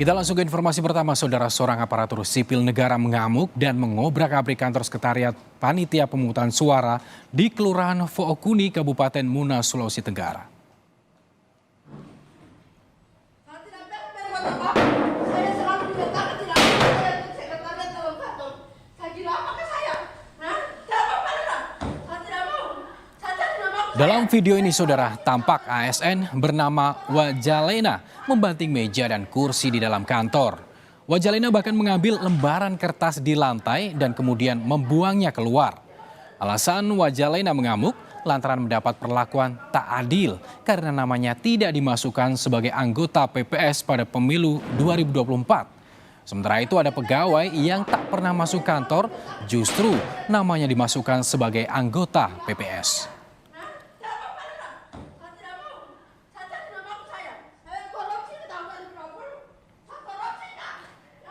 Kita langsung ke informasi pertama, saudara. Seorang aparatur sipil negara mengamuk dan mengobrak-abrik kantor sekretariat panitia pemungutan suara di Kelurahan Fo'okuni, Kabupaten Muna, Sulawesi Tenggara. Dalam video ini, saudara, tampak ASN bernama Wajalena membanting meja dan kursi di dalam kantor. Wajalena bahkan mengambil lembaran kertas di lantai dan kemudian membuangnya keluar. Alasan Wajalena mengamuk lantaran mendapat perlakuan tak adil karena namanya tidak dimasukkan sebagai anggota PPS pada pemilu 2024. Sementara itu ada pegawai yang tak pernah masuk kantor justru namanya dimasukkan sebagai anggota PPS.